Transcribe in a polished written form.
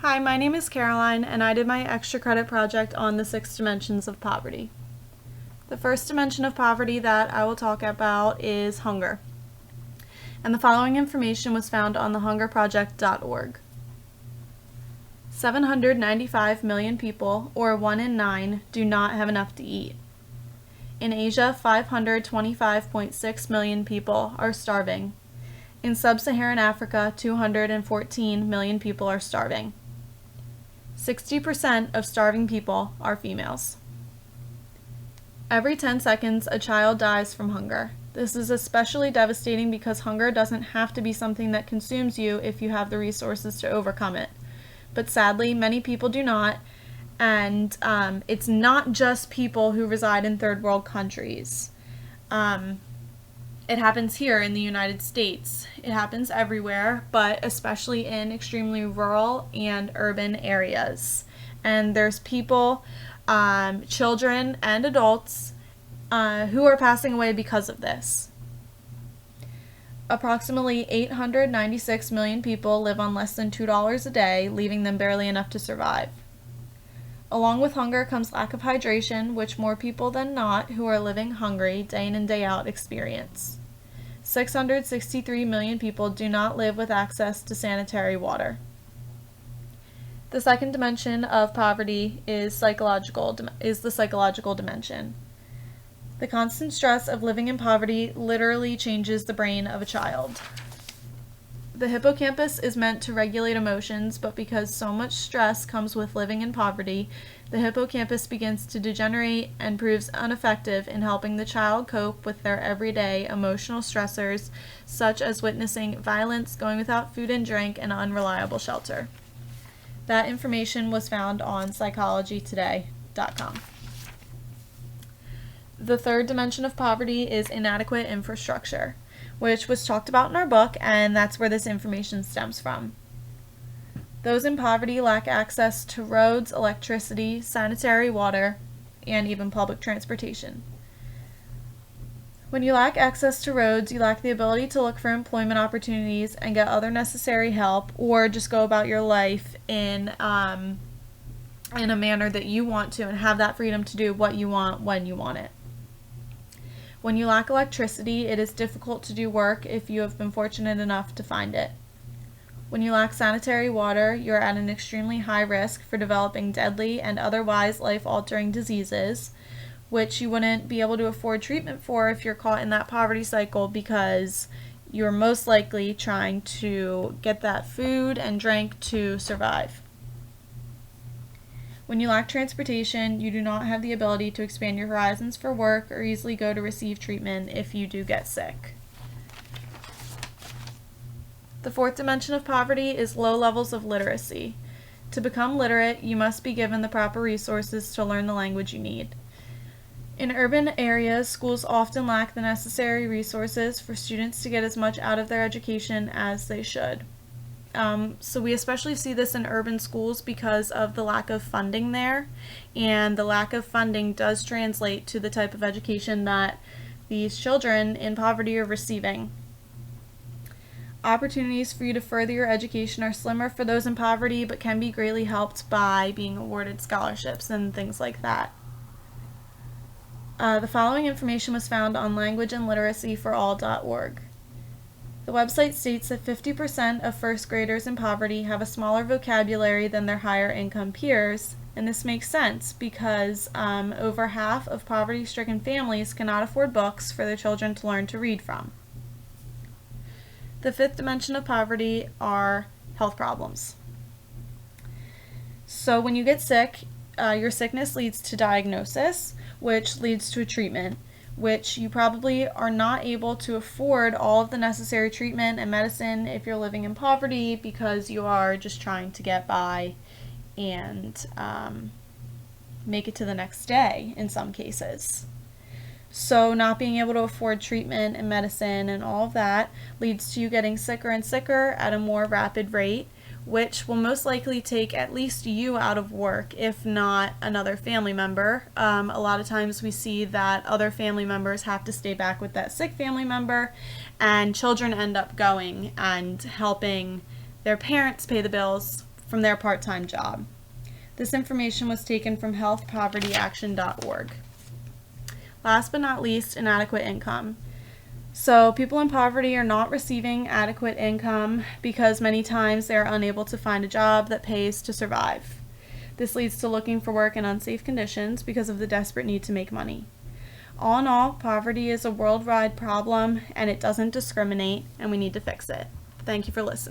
Hi, my name is Caroline, and I did my extra credit project on the 6 dimensions of poverty. The first dimension of poverty that I will talk about is hunger. And the following information was found on thehungerproject.org. 795 million people, or 1 in 9, do not have enough to eat. In Asia, 525.6 million people are starving. In sub-Saharan Africa, 214 million people are starving. 60% of starving people are females. Every 10 seconds, a child dies from hunger. This is especially devastating because hunger doesn't have to be something that consumes you if you have the resources to overcome it. But sadly, many people do not, and it's not just people who reside in third world countries. It happens here in the United States. It happens everywhere, but especially in extremely rural and urban areas. And there's people, children and adults, who are passing away because of this. Approximately 896 million people live on less than $2 a day, leaving them barely enough to survive. Along with hunger comes lack of hydration, which more people than not who are living hungry day in and day out experience. 663 million people do not live with access to sanitary water. The second dimension of poverty is the psychological dimension. The constant stress of living in poverty literally changes the brain of a child. The hippocampus is meant to regulate emotions, but because so much stress comes with living in poverty, the hippocampus begins to degenerate and proves ineffective in helping the child cope with their everyday emotional stressors, such as witnessing violence, going without food and drink, and unreliable shelter. That information was found on psychologytoday.com. The third dimension of poverty is inadequate infrastructure, which was talked about in our book, and that's where this information stems from. Those in poverty lack access to roads, electricity, sanitary water, and even public transportation. When you lack access to roads, you lack the ability to look for employment opportunities and get other necessary help, or just go about your life in a manner that you want to and have that freedom to do what you want when you want it. When you lack electricity, it is difficult to do work if you have been fortunate enough to find it. When you lack sanitary water, you are at an extremely high risk for developing deadly and otherwise life-altering diseases, which you wouldn't be able to afford treatment for if you're caught in that poverty cycle because you're most likely trying to get that food and drink to survive. When you lack transportation, you do not have the ability to expand your horizons for work or easily go to receive treatment if you do get sick. The fourth dimension of poverty is low levels of literacy. To become literate, you must be given the proper resources to learn the language you need. In urban areas, schools often lack the necessary resources for students to get as much out of their education as they should. So we especially see this in urban schools because of the lack of funding there, and the lack of funding does translate to the type of education that these children in poverty are receiving. Opportunities for you to further your education are slimmer for those in poverty, but can be greatly helped by being awarded scholarships and things like that. The following information was found on languageandliteracyforall.org. The website states that 50% of first graders in poverty have a smaller vocabulary than their higher income peers, and this makes sense because over half of poverty-stricken families cannot afford books for their children to learn to read from. The fifth dimension of poverty are health problems. So when you get sick, your sickness leads to diagnosis, which leads to a treatment, which you probably are not able to afford all of the necessary treatment and medicine if you're living in poverty because you are just trying to get by and make it to the next day in some cases. So not being able to afford treatment and medicine and all of that leads to you getting sicker and sicker at a more rapid rate, which will most likely take at least you out of work, if not another family member. A lot of times we see that other family members have to stay back with that sick family member, and children end up going and helping their parents pay the bills from their part-time job. This information was taken from healthpovertyaction.org. Last but not least, inadequate income. So people in poverty are not receiving adequate income because many times they are unable to find a job that pays to survive. This leads to looking for work in unsafe conditions because of the desperate need to make money. All in all, poverty is a worldwide problem and it doesn't discriminate, and we need to fix it. Thank you for listening.